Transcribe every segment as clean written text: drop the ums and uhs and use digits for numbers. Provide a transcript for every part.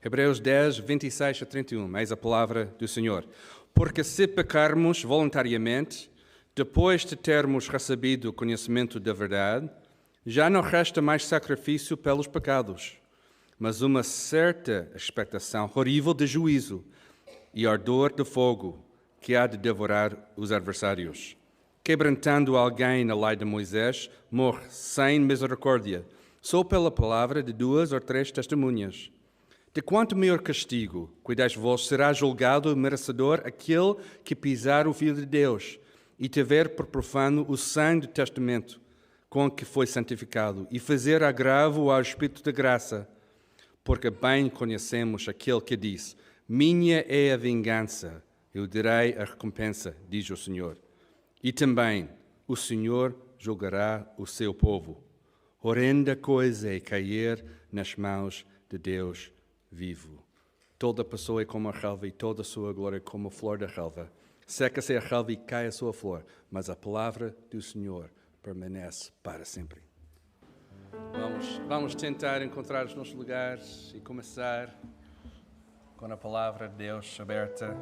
Hebreus 10, 26 a 31, eis a palavra do Senhor. Porque se pecarmos voluntariamente, depois de termos recebido o conhecimento da verdade, já não resta mais sacrifício pelos pecados, mas uma certa expectação horrível de juízo e ardor de fogo que há de devorar os adversários. Quebrantando alguém na lei de Moisés, morre sem misericórdia, só pela palavra de 2 ou 3 testemunhas. De quanto maior castigo, cuidais vós, será julgado merecedor aquele que pisar o Filho de Deus e tiver por profano o sangue do testamento com que foi santificado e fazer agravo ao Espírito de graça, porque bem conhecemos aquele que disse, minha é a vingança, eu darei a recompensa, diz o Senhor. E também o Senhor julgará o seu povo. Horrenda coisa é cair nas mãos de Deus vivo. Toda pessoa é como a relva e toda a sua glória é como a flor da relva. Seca-se a relva e cai a sua flor, mas a palavra do Senhor permanece para sempre. Vamos tentar encontrar os nossos lugares e começar com a palavra de Deus aberta.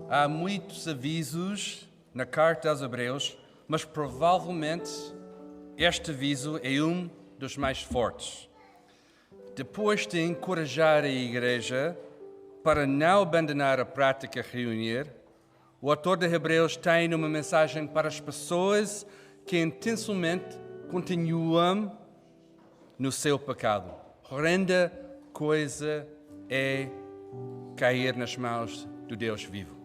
Há muitos avisos na carta aos Hebreus, mas provavelmente este aviso é um dos mais fortes. Depois de encorajar a igreja para não abandonar a prática de reunir, o autor de Hebreus tem uma mensagem para as pessoas que intencionalmente continuam no seu pecado. Horrenda coisa é cair nas mãos do Deus vivo.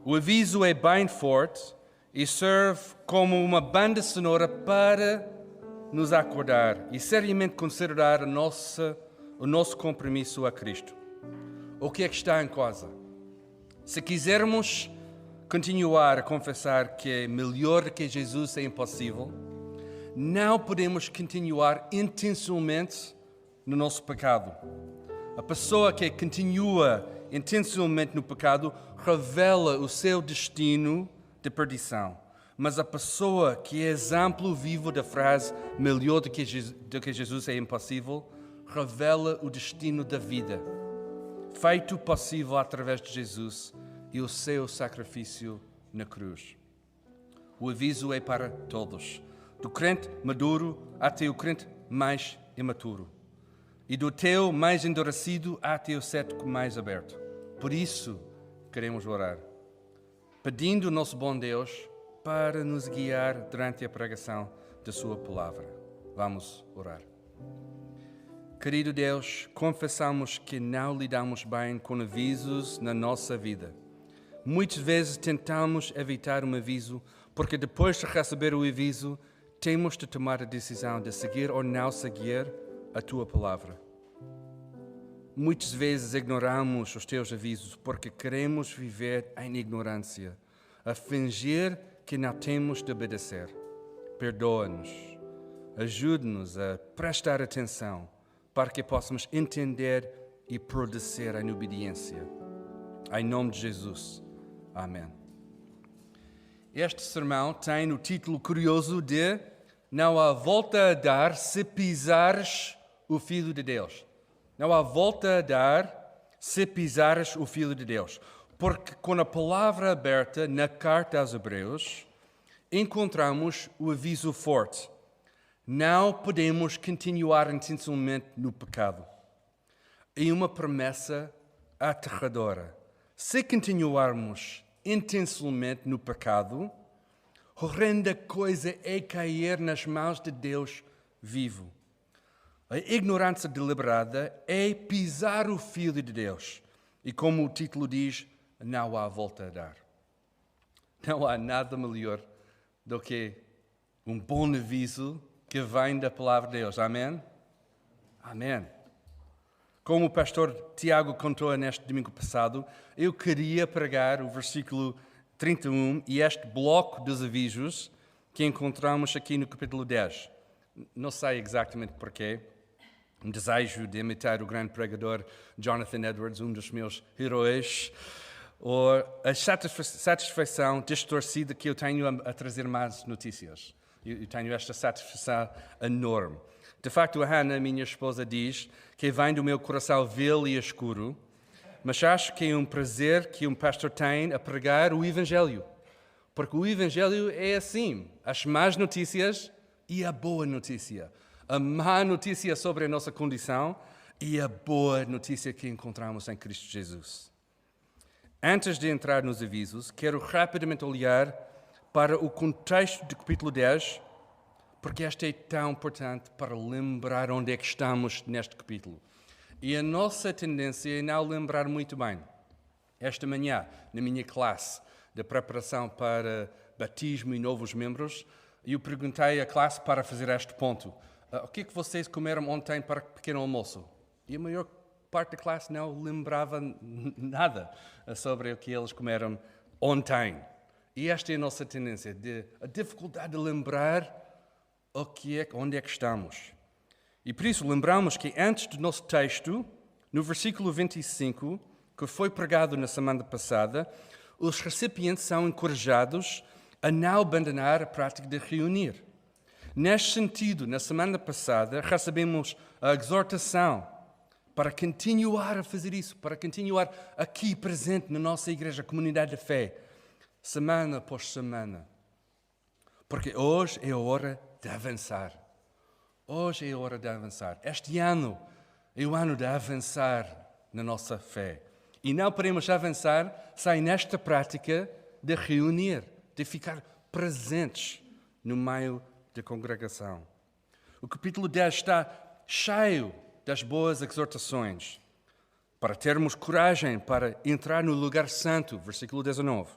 O aviso é bem forte e serve como uma banda sonora para nos acordar e seriamente considerar o nosso compromisso a Cristo. O que é que está em causa? Se quisermos continuar a confessar que é melhor que Jesus é impossível, não podemos continuar intencionalmente no nosso pecado. A pessoa que continua intencionalmente no pecado revela o seu destino de perdição. Mas a pessoa que é exemplo vivo da frase melhor do que Jesus é impossível, revela o destino da vida, feito possível através de Jesus e o seu sacrifício na cruz. O aviso é para todos, do crente maduro até o crente mais imaturo, e do teu mais endurecido até o cético mais aberto. Por isso, queremos orar, pedindo ao nosso bom Deus para nos guiar durante a pregação da sua palavra. Vamos orar. Querido Deus, confessamos que não lidamos bem com avisos na nossa vida. Muitas vezes tentamos evitar um aviso porque depois de receber o aviso, temos de tomar a decisão de seguir ou não seguir a tua palavra. Muitas vezes ignoramos os teus avisos porque queremos viver em ignorância, a fingir que não temos de obedecer. Perdoa-nos, ajude-nos a prestar atenção para que possamos entender e produzir em obediência. Em nome de Jesus. Amém. Este sermão tem o título curioso de Não há volta a dar se pisares o Filho de Deus. Não há volta a dar se pisares o Filho de Deus. Porque com a palavra aberta na carta aos Hebreus, encontramos o aviso forte. Não podemos continuar intencionalmente no pecado. E uma promessa aterradora. Se continuarmos intencionalmente no pecado, horrenda coisa é cair nas mãos de Deus vivo. A ignorância deliberada é pisar o Filho de Deus. E como o título diz, não há volta a dar. Não há nada melhor do que um bom aviso que vem da palavra de Deus. Amém? Amém. Como o pastor Tiago contou neste domingo passado, eu queria pregar o versículo 31 e este bloco dos avisos que encontramos aqui no capítulo 10. Não sei exatamente porquê. Um desejo de imitar o grande pregador Jonathan Edwards, um dos meus heróis, ou a satisfação distorcida que eu tenho a trazer mais notícias. Eu tenho esta satisfação enorme. De facto, a Hannah, minha esposa, diz que vem do meu coração vil e escuro, mas acho que é um prazer que um pastor tem a pregar o Evangelho. Porque o Evangelho é assim, as más notícias e a boa notícia. A má notícia sobre a nossa condição e a boa notícia que encontramos em Cristo Jesus. Antes de entrar nos avisos, quero rapidamente olhar para o contexto do capítulo 10, porque este é tão importante para lembrar onde é que estamos neste capítulo. E a nossa tendência é não lembrar muito bem. Esta manhã, na minha classe de preparação para batismo e novos membros, eu perguntei à classe para fazer este ponto. O que é que vocês comeram ontem para pequeno almoço? E a maior parte da classe não lembrava nada sobre o que eles comeram ontem. E esta é a nossa tendência, a dificuldade de lembrar onde é que estamos. E por isso lembramos que antes do nosso texto, no versículo 25, que foi pregado na semana passada, os recipientes são encorajados a não abandonar a prática de reunir. Neste sentido, na semana passada, recebemos a exortação para continuar a fazer isso, para continuar aqui presente na nossa igreja, a comunidade da fé, semana após semana. Porque hoje é a hora de avançar. Hoje é a hora de avançar. Este ano é o ano de avançar na nossa fé. E não podemos avançar sem nesta prática de reunir, de ficar presentes no meio da congregação. O capítulo 10 está cheio das boas exortações para termos coragem para entrar no lugar santo, versículo 19.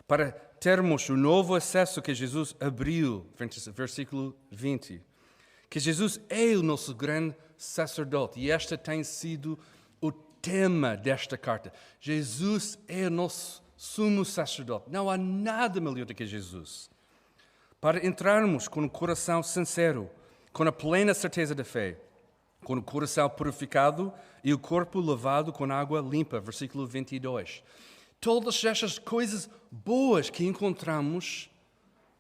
Para termos o novo acesso que Jesus abriu, versículo 20. Que Jesus é o nosso grande sacerdote. E este tem sido o tema desta carta. Jesus é o nosso sumo sacerdote. Não há nada melhor do que Jesus. Para entrarmos com o coração sincero, com a plena certeza da fé, com o coração purificado e o corpo lavado com água limpa, versículo 22. Todas estas coisas boas que encontramos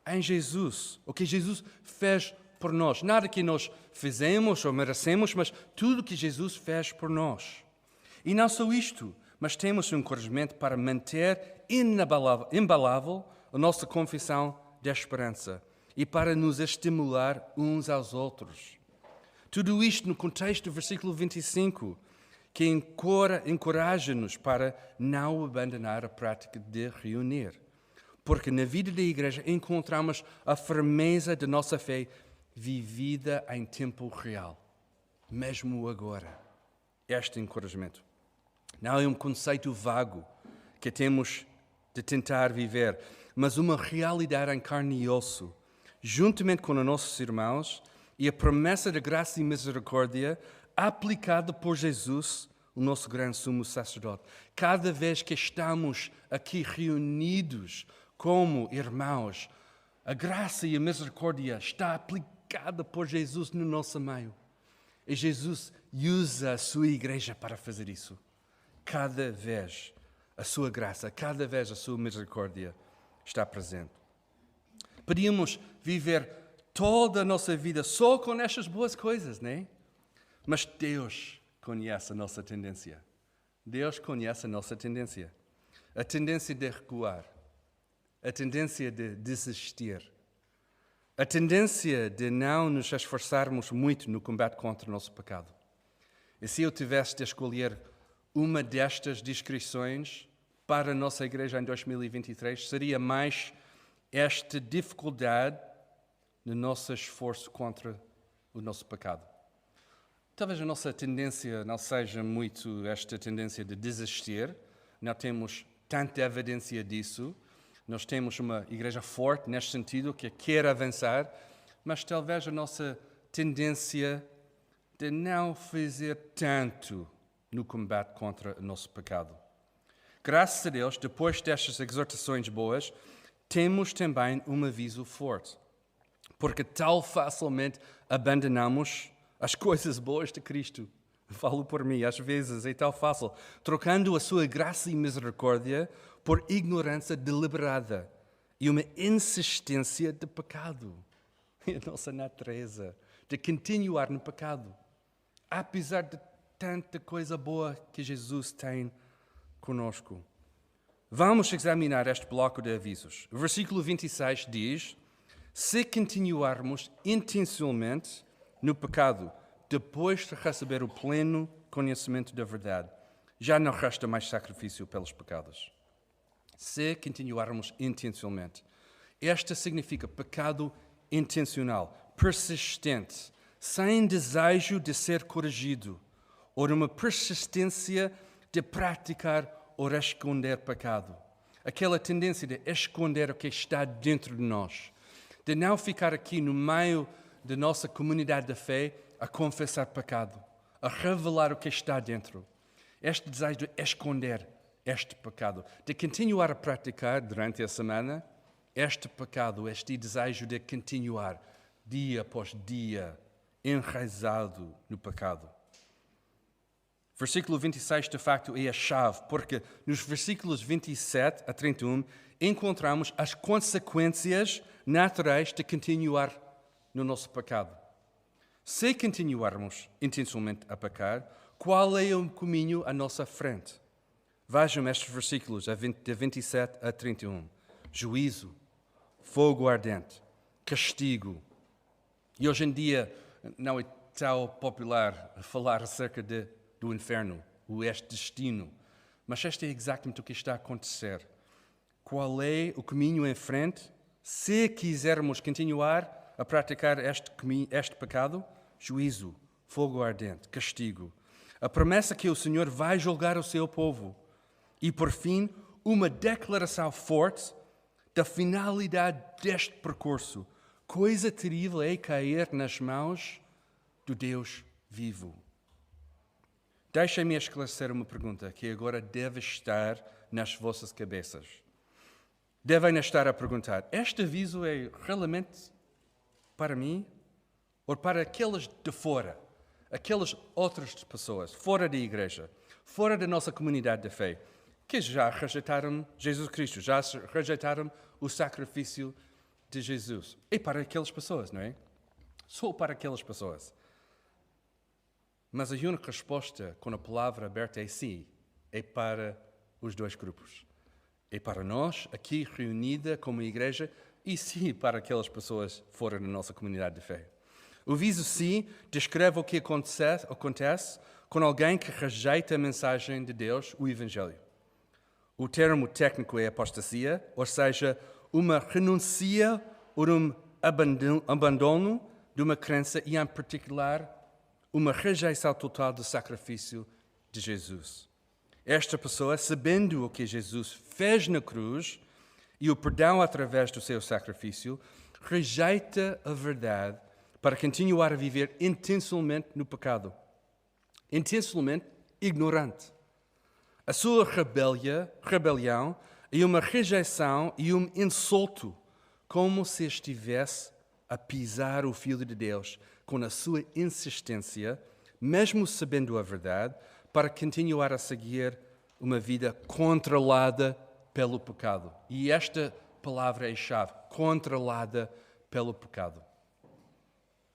em Jesus, o que Jesus fez por nós. Nada que nós fizemos ou merecemos, mas tudo que Jesus fez por nós. E não só isto, mas temos um encorajamento para manter inabalável a nossa confissão de esperança e para nos estimular uns aos outros. Tudo isto no contexto do versículo 25, que encoraja-nos para não abandonar a prática de reunir. Porque na vida da igreja encontramos a firmeza da nossa fé vivida em tempo real, mesmo agora. Este encorajamento não é um conceito vago que temos de tentar viver, mas uma realidade em carne e osso, juntamente com os nossos irmãos, e a promessa da graça e misericórdia aplicada por Jesus, o nosso grande sumo sacerdote. Cada vez que estamos aqui reunidos como irmãos, a graça e a misericórdia está aplicada por Jesus no nosso meio. E Jesus usa a sua igreja para fazer isso. Cada vez a sua graça, cada vez a sua misericórdia está presente. Podíamos viver toda a nossa vida só com estas boas coisas, não é? Mas Deus conhece a nossa tendência. Deus conhece a nossa tendência. A tendência de recuar. A tendência de desistir. A tendência de não nos esforçarmos muito no combate contra o nosso pecado. E se eu tivesse de escolher uma destas descrições para a nossa igreja em 2023, seria mais esta dificuldade no nosso esforço contra o nosso pecado. Talvez a nossa tendência não seja muito esta tendência de desistir, não temos tanta evidência disso. Nós temos uma igreja forte neste sentido, que quer avançar, mas talvez a nossa tendência de não fazer tanto no combate contra o nosso pecado. Graças a Deus, depois destas exortações boas, temos também um aviso forte, porque tão facilmente abandonamos as coisas boas de Cristo. Falo por mim, às vezes é tão fácil, trocando a sua graça e misericórdia por ignorância deliberada e uma insistência de pecado. E a nossa natureza de continuar no pecado, apesar de tanta coisa boa que Jesus tem conosco. Vamos examinar este bloco de avisos. O versículo 26 diz: se continuarmos intencionalmente no pecado, depois de receber o pleno conhecimento da verdade, já não resta mais sacrifício pelos pecados. Se continuarmos intencionalmente. Esta significa pecado intencional, persistente, sem desejo de ser corrigido, ou uma persistência de praticar ou esconder pecado. Aquela tendência de esconder o que está dentro de nós, de não ficar aqui no meio da nossa comunidade de fé a confessar pecado, a revelar o que está dentro. Este desejo de esconder este pecado, de continuar a praticar durante a semana este pecado, este desejo de continuar dia após dia enraizado no pecado. Versículo 26, de facto, é a chave, porque nos versículos 27 a 31 encontramos as consequências naturais de continuar no nosso pecado. Se continuarmos intencionalmente a pecar, qual é o caminho à nossa frente? Vejam estes versículos, de 27 a 31. Juízo, fogo ardente, castigo. E hoje em dia não é tão popular falar acerca do inferno, este destino. Mas este é exatamente o que está a acontecer. Qual é o caminho em frente? Se quisermos continuar a praticar este pecado, juízo, fogo ardente, castigo. A promessa que o Senhor vai julgar o seu povo. E, por fim, uma declaração forte da finalidade deste percurso. Coisa terrível é cair nas mãos do Deus vivo. Deixem-me esclarecer uma pergunta que agora deve estar nas vossas cabeças. Devem estar a perguntar: este aviso é realmente para mim ou para aqueles de fora? Aquelas outras pessoas, fora da igreja, fora da nossa comunidade de fé, que já rejeitaram Jesus Cristo, já rejeitaram o sacrifício de Jesus. É para aquelas pessoas, não é? Só para aquelas pessoas. Mas a única resposta com a palavra aberta é sim, é para os dois grupos. É para nós, aqui reunida como igreja, e sim para aquelas pessoas fora da nossa comunidade de fé. O aviso sim descreve o que acontece com alguém que rejeita a mensagem de Deus, o Evangelho. O termo técnico é apostasia, ou seja, uma renúncia ou um abandono de uma crença e, em particular, uma rejeição total do sacrifício de Jesus. Esta pessoa, sabendo o que Jesus fez na cruz e o perdão através do seu sacrifício, rejeita a verdade para continuar a viver intencionalmente no pecado. Intencionalmente ignorante. A sua rebelião é uma rejeição e um insulto, como se estivesse a pisar o Filho de Deus com a sua insistência, mesmo sabendo a verdade, para continuar a seguir uma vida controlada pelo pecado. E esta palavra é a chave, controlada pelo pecado.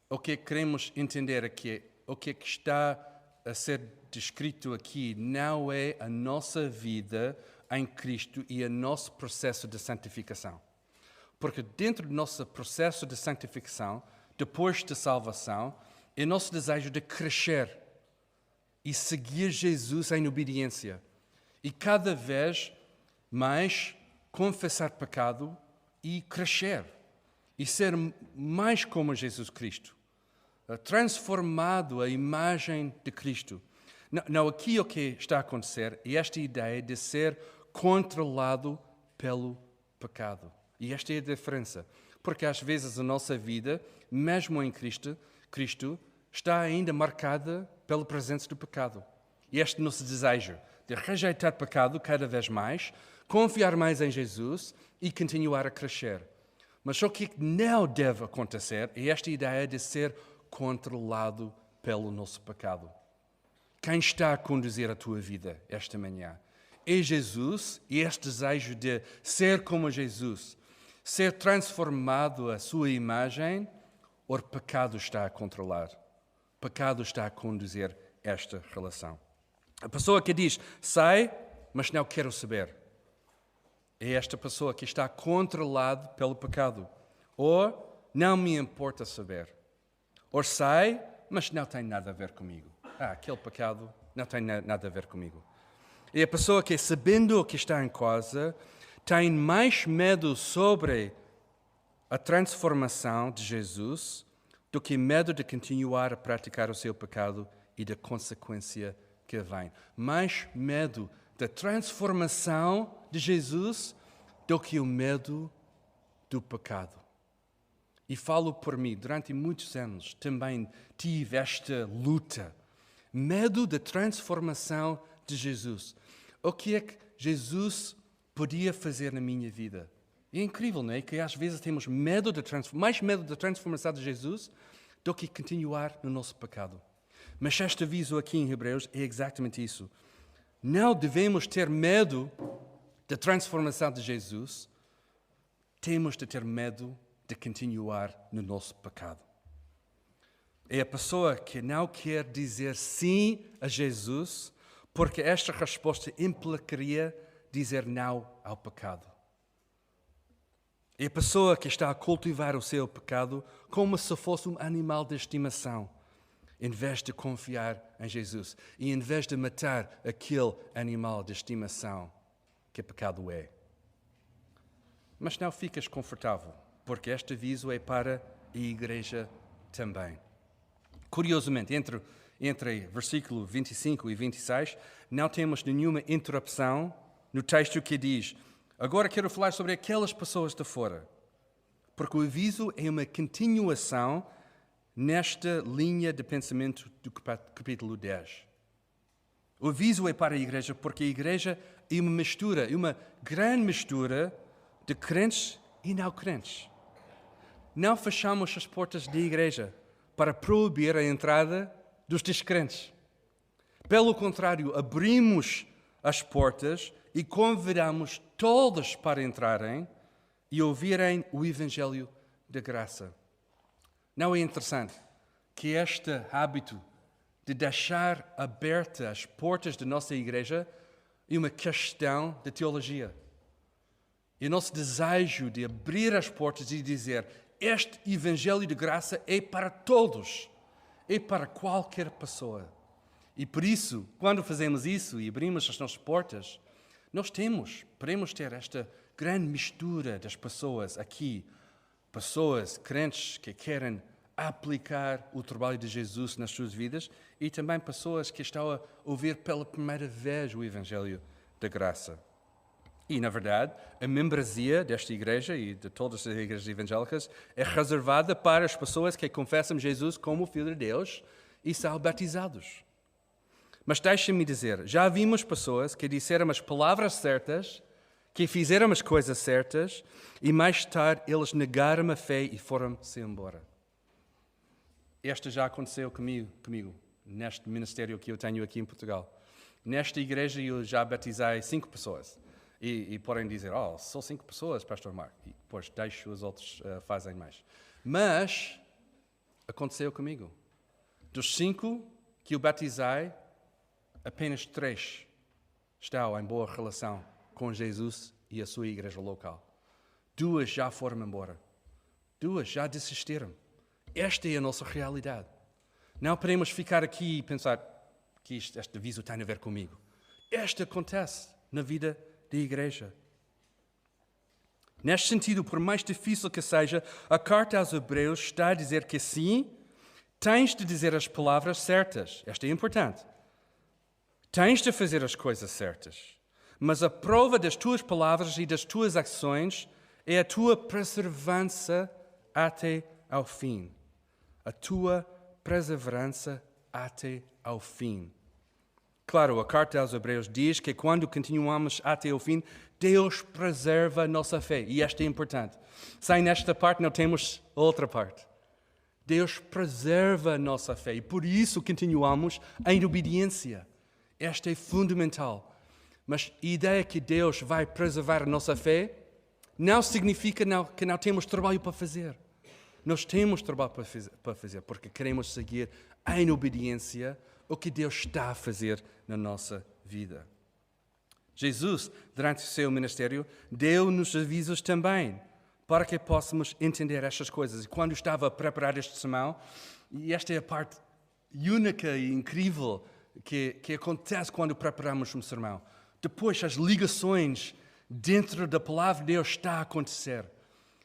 O que queremos entender aqui, o que está a ser descrito aqui, não é a nossa vida em Cristo e o nosso processo de santificação. Porque dentro do nosso processo de santificação, depois da salvação, é nosso desejo de crescer e seguir Jesus em obediência. E cada vez mais confessar pecado e crescer. E ser mais como Jesus Cristo. Transformado à imagem de Cristo. Não, aqui o que está a acontecer é esta ideia de ser controlado pelo pecado. E esta é a diferença. Porque às vezes a nossa vida, mesmo em Cristo está ainda marcada pela presença do pecado. E este nosso desejo de rejeitar pecado cada vez mais, confiar mais em Jesus e continuar a crescer. Mas o que não deve acontecer é esta ideia de ser controlado pelo nosso pecado. Quem está a conduzir a tua vida esta manhã? É Jesus e este desejo de ser como Jesus, ser transformado à sua imagem, ou o pecado está a controlar? O pecado está a conduzir esta relação. A pessoa que diz, sai, mas não quero saber. É esta pessoa que está controlada pelo pecado. Ou não me importa saber. Ou sai, mas não tem nada a ver comigo. Aquele pecado não tem nada a ver comigo. É a pessoa que, sabendo o que está em causa, tem mais medo sobre a transformação de Jesus do que medo de continuar a praticar o seu pecado e da consequência que vem. Mais medo da transformação de Jesus do que o medo do pecado. E falo por mim, durante muitos anos também tive esta luta. Medo da transformação de Jesus. O que é que Jesus podia fazer na minha vida? É incrível, não é? Que às vezes temos mais medo da transformação de Jesus do que continuar no nosso pecado. Mas este aviso aqui em Hebreus é exatamente isso. Não devemos ter medo da transformação de Jesus, temos de ter medo de continuar no nosso pecado. É a pessoa que não quer dizer sim a Jesus, porque esta resposta implicaria dizer não ao pecado. É a pessoa que está a cultivar o seu pecado como se fosse um animal de estimação, em vez de confiar em Jesus e em vez de matar aquele animal de estimação que pecado é. Mas não ficas confortável, porque este aviso é para a igreja também. Curiosamente, entre versículo 25 e 26, não temos nenhuma interrupção no texto que diz: agora quero falar sobre aquelas pessoas de fora. Porque o aviso é uma continuação nesta linha de pensamento do capítulo 10. O aviso é para a igreja porque a igreja é uma grande mistura de crentes e não crentes. Não fechamos as portas da igreja para proibir a entrada dos descrentes. Pelo contrário, abrimos as portas e convidamos todos para entrarem e ouvirem o Evangelho da graça. Não é interessante que este hábito de deixar abertas as portas da nossa igreja é uma questão de teologia. E o nosso desejo de abrir as portas e dizer: este Evangelho de graça é para todos, é para qualquer pessoa. E por isso, quando fazemos isso e abrimos as nossas portas, nós podemos ter esta grande mistura das pessoas aqui. Pessoas crentes que querem aplicar o trabalho de Jesus nas suas vidas e também pessoas que estão a ouvir pela primeira vez o Evangelho da graça. E, na verdade, a membresia desta igreja e de todas as igrejas evangélicas é reservada para as pessoas que confessam Jesus como Filho de Deus e são batizados. Mas deixem-me dizer, já vimos pessoas que disseram as palavras certas, que fizeram as coisas certas e mais tarde eles negaram a fé e foram-se embora. Esta já aconteceu comigo, neste ministério que eu tenho aqui em Portugal. Nesta igreja eu já batizei 5 pessoas. E podem dizer, só 5 pessoas, Pastor Mark. E depois deixo os outros fazem mais. Mas aconteceu comigo. Dos 5 que eu batizei, apenas 3 estão em boa relação com Jesus e a sua igreja local. 2 já foram embora. 2 já desistiram. Esta é a nossa realidade. Não podemos ficar aqui e pensar que este aviso tem a ver comigo. Isto acontece na vida da igreja. Neste sentido, por mais difícil que seja, a carta aos Hebreus está a dizer que sim, tens de dizer as palavras certas. Esta é importante. Tens de fazer as coisas certas. Mas a prova das tuas palavras e das tuas ações é a tua perseverança até ao fim. A tua perseverança até ao fim. Claro, a carta aos Hebreus diz que quando continuamos até o fim, Deus preserva a nossa fé. E esta é importante. Sem esta parte, não temos outra parte. Deus preserva a nossa fé e por isso continuamos em obediência. Esta é fundamental. Mas a ideia que Deus vai preservar a nossa fé não significa que não temos trabalho para fazer. nós temos trabalho para fazer, porque queremos seguir em obediência o que Deus está a fazer na nossa vida. Jesus, durante o seu ministério, deu-nos avisos também, para que possamos entender estas coisas. E quando estava a preparar este sermão, e esta é a parte única e incrível que acontece quando preparamos um sermão. Depois, as ligações dentro da palavra de Deus estão a acontecer.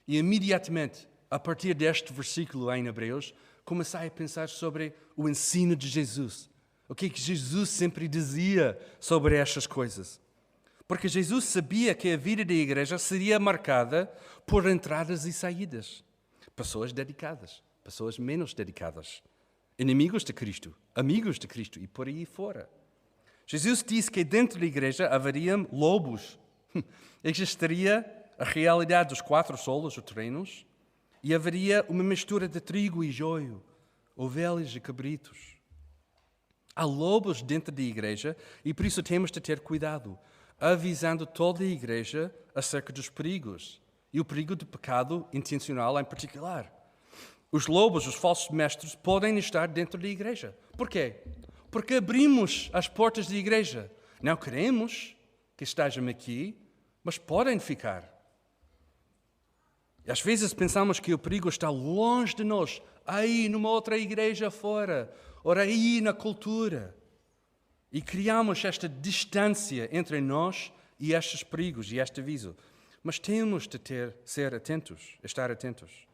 E imediatamente, a partir deste versículo em Hebreus, comecei a pensar sobre o ensino de Jesus. O que Jesus sempre dizia sobre estas coisas. Porque Jesus sabia que a vida da igreja seria marcada por entradas e saídas. Pessoas dedicadas, pessoas menos dedicadas. Inimigos de Cristo, amigos de Cristo e por aí fora. Jesus disse que dentro da igreja haveria lobos. Existiria a realidade dos 4 solos, os terrenos, e haveria uma mistura de trigo e joio, ovelhas e cabritos. Há lobos dentro da igreja e por isso temos de ter cuidado, avisando toda a igreja acerca dos perigos e o perigo do pecado intencional em particular. Os lobos, os falsos mestres, podem estar dentro da igreja. Por quê? Porque abrimos as portas da igreja. Não queremos que estejam aqui, mas podem ficar. E às vezes pensamos que o perigo está longe de nós, aí numa outra igreja fora, ou aí na cultura. E criamos esta distância entre nós e estes perigos e este aviso. Mas temos de ser atentos, estar atentos.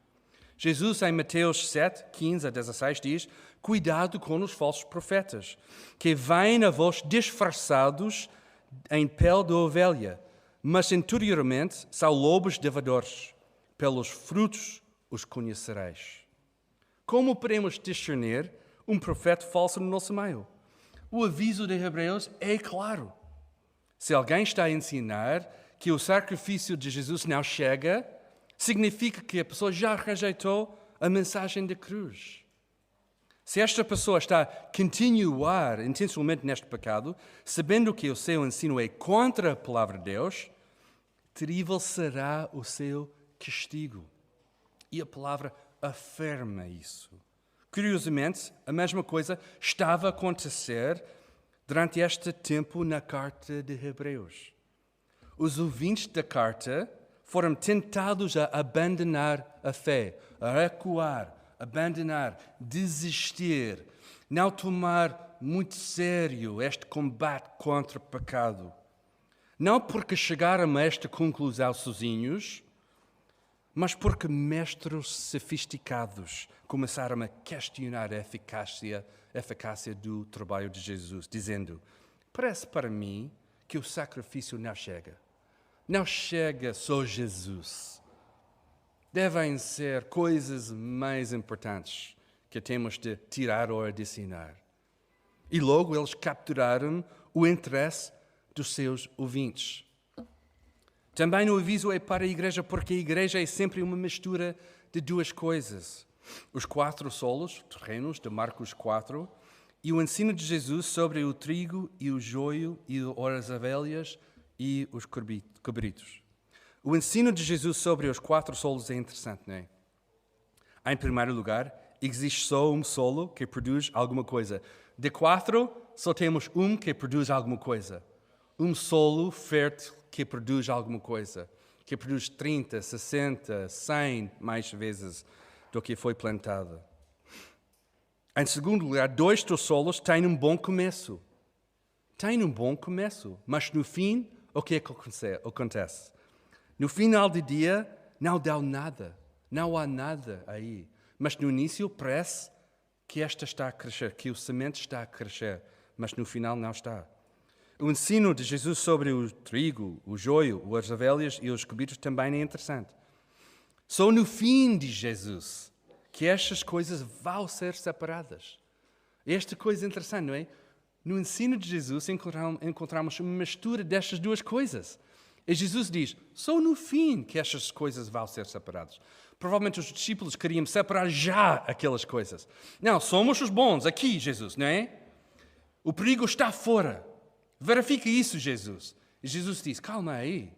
Jesus, em Mateus 7, 15 a 16, diz: cuidado com os falsos profetas, que vêm a vós disfarçados em pele de ovelha, mas interiormente são lobos devoradores. Pelos frutos os conhecereis. Como podemos discernir um profeta falso no nosso meio? O aviso de Hebreus é claro. Se alguém está a ensinar que o sacrifício de Jesus não chega, significa que a pessoa já rejeitou a mensagem da cruz. Se esta pessoa está a continuar intencionalmente neste pecado, sabendo que o seu ensino é contra a palavra de Deus, terrível será o seu castigo. E a palavra afirma isso. Curiosamente, a mesma coisa estava a acontecer durante este tempo na carta de Hebreus. Os ouvintes da carta foram tentados a abandonar a fé, a recuar, abandonar, desistir, não tomar muito sério este combate contra o pecado. Não porque chegaram a esta conclusão sozinhos, mas porque mestres sofisticados começaram a questionar a eficácia do trabalho de Jesus, dizendo: parece para mim que o sacrifício não chega. Não chega só Jesus. Devem ser coisas mais importantes que temos de tirar ou adicionar. E logo eles capturaram o interesse dos seus ouvintes. Também o aviso é para a igreja, porque a igreja é sempre uma mistura de duas coisas. Os 4 solos, terrenos, de Marcos 4, e o ensino de Jesus sobre o trigo e o joio e as ovelhas e os cabritos. O ensino de Jesus sobre os 4 solos é interessante, não é? Em primeiro lugar, existe só um solo que produz alguma coisa. De 4, só temos um que produz alguma coisa. Um solo fértil que produz alguma coisa, que produz 30, 60, 100 mais vezes do que foi plantada. Em segundo lugar, 2 dos solos têm um bom começo. Têm um bom começo, mas no fim, o que acontece? No final do dia, não dá nada, não há nada aí. Mas no início parece que esta está a crescer, que o semente está a crescer, mas no final não está. O ensino de Jesus sobre o trigo, o joio, as ovelhas e os cabritos também é interessante. Só no fim de Jesus que estas coisas vão ser separadas. Esta coisa é interessante, não é? No ensino de Jesus encontramos uma mistura destas duas coisas. E Jesus diz, só no fim que estas coisas vão ser separadas. Provavelmente os discípulos queriam separar já aquelas coisas. Não, somos os bons aqui, Jesus, não é? O perigo está fora. Verifica isso, Jesus. E Jesus diz, calma aí.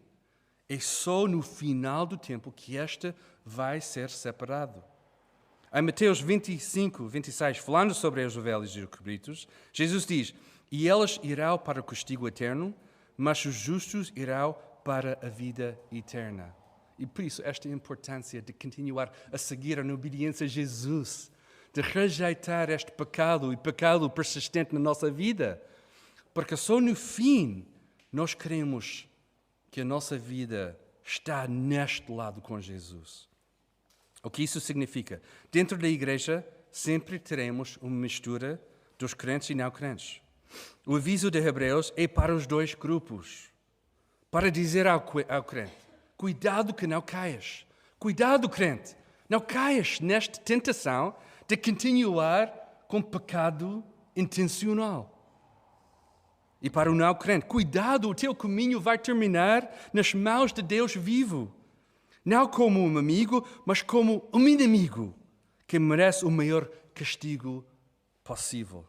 É só no final do tempo que esta vai ser separado. Em Mateus 25, 26, falando sobre as ovelhas e os cabritos, Jesus diz: "E elas irão para o castigo eterno, mas os justos irão para a vida eterna." E por isso esta importância de continuar a seguir a obediência a Jesus, de rejeitar este pecado e pecado persistente na nossa vida, porque só no fim nós queremos que a nossa vida está neste lado com Jesus. O que isso significa? Dentro da igreja sempre teremos uma mistura dos crentes e não crentes. O aviso de Hebreus é para os dois grupos, para dizer ao crente: cuidado que não caias. Cuidado, crente, não caias nesta tentação de continuar com pecado intencional. E para o não crente: cuidado, o teu caminho vai terminar nas mãos de Deus vivo. Não como um amigo, mas como um inimigo que merece o maior castigo possível.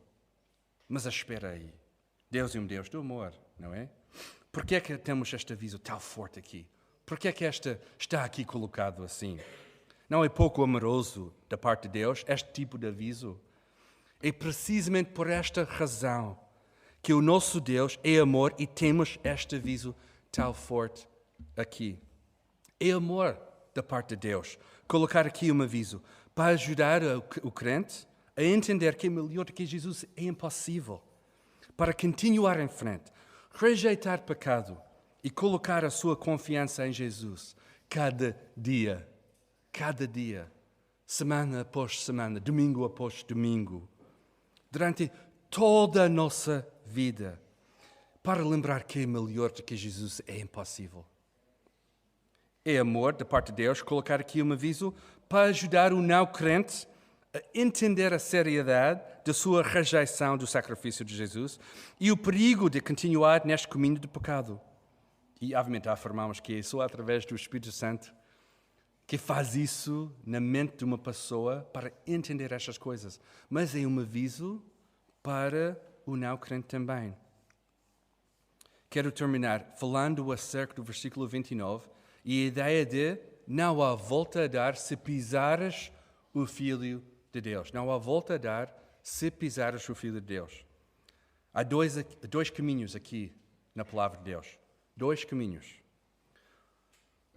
Mas espera aí, Deus é um Deus do amor, não é? Por que é que temos este aviso tão forte aqui? Por que é que este está aqui colocado assim? Não é pouco amoroso da parte de Deus este tipo de aviso? É precisamente por esta razão que o nosso Deus é amor e temos este aviso tão forte aqui. É amor da parte de Deus colocar aqui um aviso para ajudar o crente a entender que melhor do que Jesus é impossível, para continuar em frente, rejeitar pecado e colocar a sua confiança em Jesus cada dia, semana após semana, domingo após domingo, durante toda a nossa vida, para lembrar que é melhor do que Jesus é impossível. É amor da parte de Deus colocar aqui um aviso para ajudar o não crente a entender a seriedade da sua rejeição do sacrifício de Jesus e o perigo de continuar neste caminho de pecado. E, obviamente, afirmamos que é só através do Espírito Santo que faz isso na mente de uma pessoa para entender estas coisas. Mas é um aviso para o não crente também. Quero terminar falando acerca do versículo 29 e a ideia de não há volta a dar se pisares o Filho de Deus. Não há volta a dar se pisares o Filho de Deus. Há dois caminhos aqui na palavra de Deus. Dois caminhos.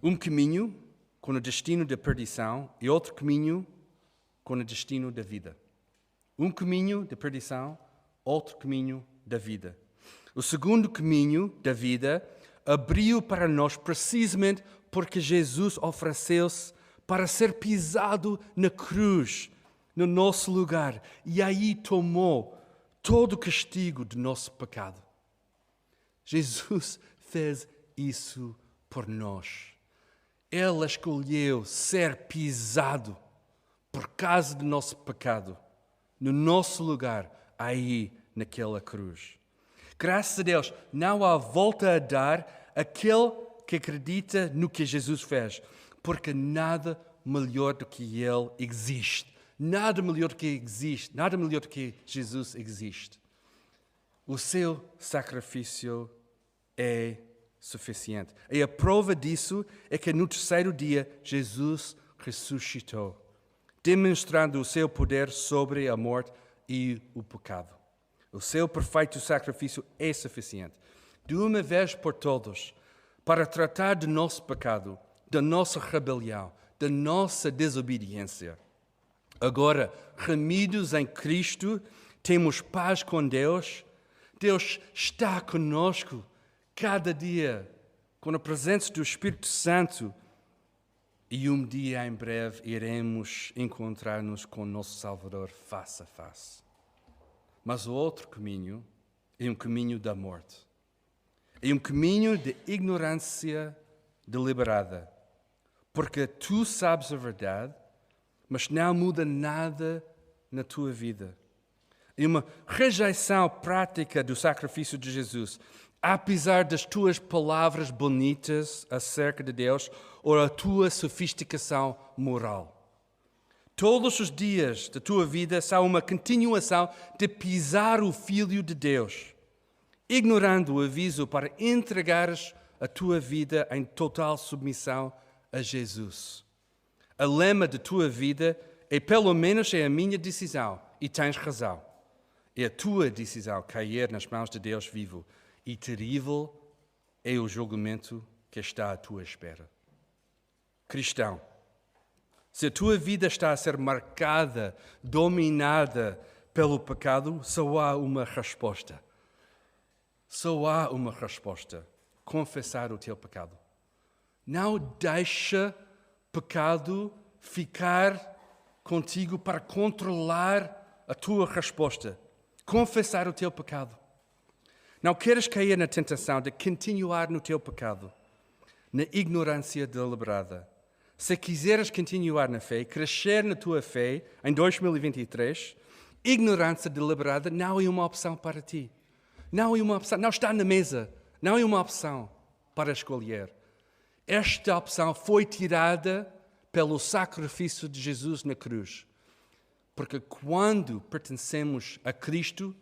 Um caminho com o destino da perdição e outro caminho com o destino da vida. Um caminho da perdição, outro caminho da vida. O segundo caminho da vida abriu para nós precisamente porque Jesus ofereceu-se para ser pisado na cruz, no nosso lugar, e aí tomou todo o castigo do nosso pecado. Jesus fez isso por nós. Ele escolheu ser pisado por causa do nosso pecado, no nosso lugar, aí naquela cruz. Graças a Deus, não há volta a dar àquele que acredita no que Jesus fez, porque nada melhor do que Ele existe. Nada melhor do que existe, nada melhor do que Jesus existe. O seu sacrifício é suficiente. E a prova disso é que no terceiro dia Jesus ressuscitou, demonstrando o seu poder sobre a morte e o pecado. O seu perfeito sacrifício é suficiente, de uma vez por todas, para tratar do nosso pecado, da nossa rebelião, da nossa desobediência. Agora, remidos em Cristo, temos paz com Deus. Deus está conosco cada dia, com a presença do Espírito Santo. E um dia, em breve, iremos encontrar-nos com o nosso Salvador face a face. Mas o outro caminho é um caminho da morte. É um caminho de ignorância deliberada. Porque tu sabes a verdade, mas não muda nada na tua vida. É uma rejeição prática do sacrifício de Jesus, apesar das tuas palavras bonitas acerca de Deus ou a tua sofisticação moral. Todos os dias da tua vida são uma continuação de pisar o Filho de Deus, ignorando o aviso para entregares a tua vida em total submissão a Jesus. A lema da tua vida pelo menos é a minha decisão, e tens razão. É a tua decisão cair nas mãos de Deus vivo, e terrível é o julgamento que está à tua espera. Cristão, se a tua vida está a ser marcada, dominada pelo pecado, só há uma resposta. Só há uma resposta: confessar o teu pecado. Não deixa pecado ficar contigo para controlar a tua resposta. Confessar o teu pecado. Não queres cair na tentação de continuar no teu pecado, na ignorância deliberada. Se quiseres continuar na fé, crescer na tua fé em 2023, ignorância deliberada não é uma opção para ti. Não é uma opção, não está na mesa. Não é uma opção para escolher. Esta opção foi tirada pelo sacrifício de Jesus na cruz. Porque quando pertencemos a Cristo,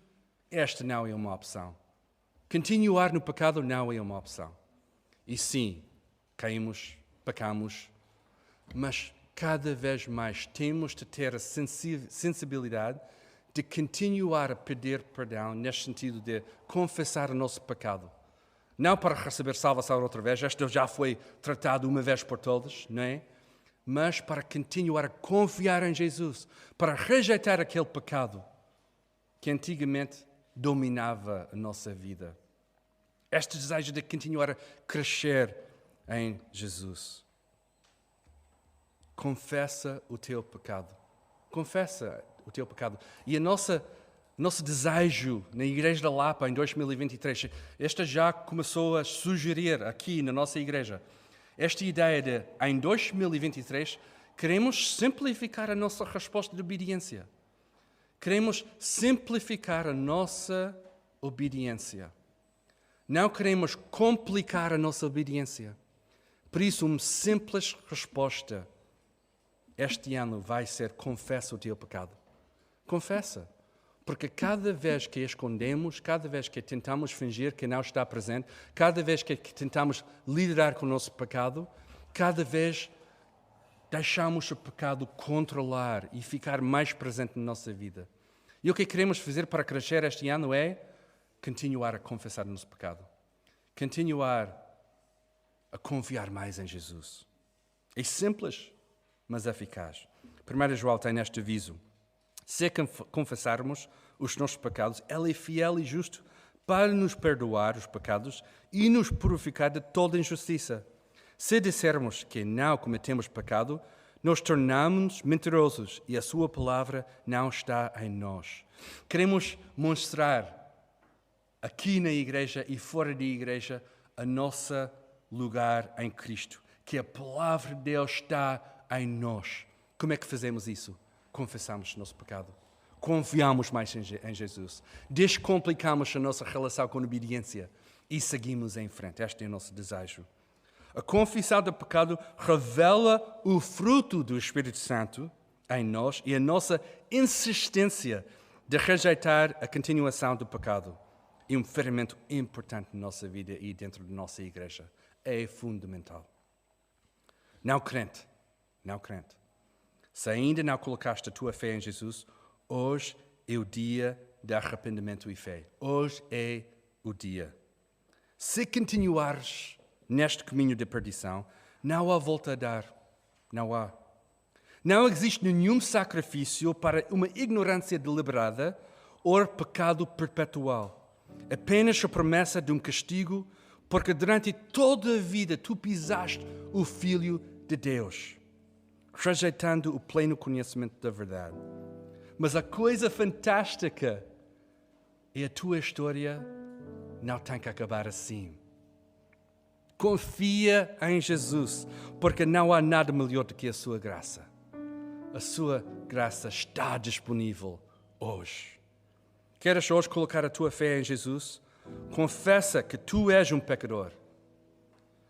esta não é uma opção. Continuar no pecado não é uma opção. E sim, caímos, pecamos, mas cada vez mais temos de ter a sensibilidade de continuar a pedir perdão, neste sentido de confessar o nosso pecado. Não para receber salvação outra vez, este já foi tratado uma vez por todas, não é? Mas para continuar a confiar em Jesus, para rejeitar aquele pecado que antigamente dominava a nossa vida. Este desejo de continuar a crescer em Jesus. Confessa o teu pecado. Confessa o teu pecado. E nosso desejo na Igreja da Lapa em 2023, esta já começou a sugerir aqui na nossa igreja, esta ideia de, em 2023, queremos simplificar a nossa resposta de obediência. Queremos simplificar a nossa obediência. Não queremos complicar a nossa obediência. Por isso, uma simples resposta este ano vai ser: confessa o teu pecado. Confessa. Porque cada vez que escondemos, cada vez que tentamos fingir que não está presente, cada vez que tentamos liderar com o nosso pecado, cada vez deixamos o pecado controlar e ficar mais presente na nossa vida. E o que queremos fazer para crescer este ano é continuar a confessar o nosso pecado. Continuar a confiar mais em Jesus. É simples, mas eficaz. 1 João tem este aviso: se confessarmos os nossos pecados, Ele é fiel e justo para nos perdoar os pecados e nos purificar de toda injustiça. Se dissermos que não cometemos pecado, nós tornamos-nos mentirosos e a sua palavra não está em nós. Queremos mostrar aqui na igreja e fora da igreja a nosso lugar em Cristo, que a palavra de Deus está em nós. Como é que fazemos isso? Confessamos o nosso pecado. Confiamos mais em Jesus. Descomplicamos a nossa relação com a obediência e seguimos em frente. Este é o nosso desejo. A confissão do pecado revela o fruto do Espírito Santo em nós e a nossa insistência de rejeitar a continuação do pecado. É um ferramenta importante na nossa vida e dentro da nossa igreja. É fundamental. Não crente. Se ainda não colocaste a tua fé em Jesus, hoje é o dia de arrependimento e fé. Hoje é o dia. Se continuares neste caminho de perdição, não há volta a dar. Não há. Não existe nenhum sacrifício para uma ignorância deliberada ou pecado perpetual. Apenas a promessa de um castigo, porque durante toda a vida tu pisaste o Filho de Deus, rejeitando o pleno conhecimento da verdade. Mas a coisa fantástica é a tua história não tem que acabar assim. Confia em Jesus, porque não há nada melhor do que a sua graça. A sua graça está disponível hoje. Queres hoje colocar a tua fé em Jesus? Confessa que tu és um pecador.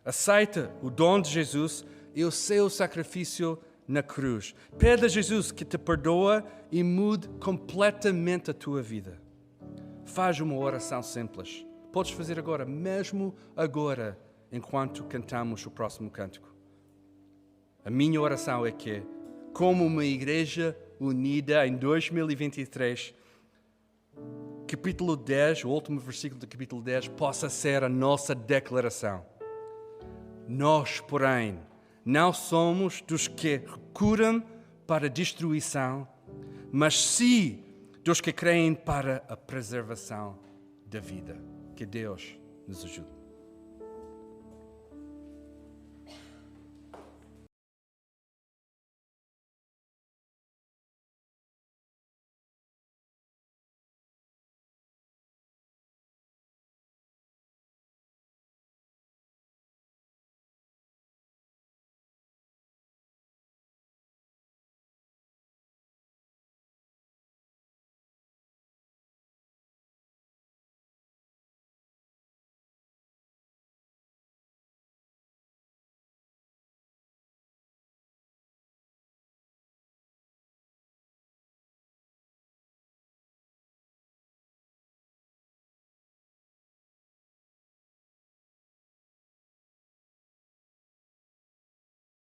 Aceita o dom de Jesus e o seu sacrifício na cruz. Pede a Jesus que te perdoa e mude completamente a tua vida. Faz uma oração simples. Podes fazer agora, mesmo agora, enquanto cantamos o próximo cântico. A minha oração é que como uma igreja unida em 2023, capítulo 10, o último versículo do capítulo 10, possa ser a nossa declaração. Nós, porém, não somos dos que recuram para a destruição, mas sim dos que creem para a preservação da vida. Que Deus nos ajude.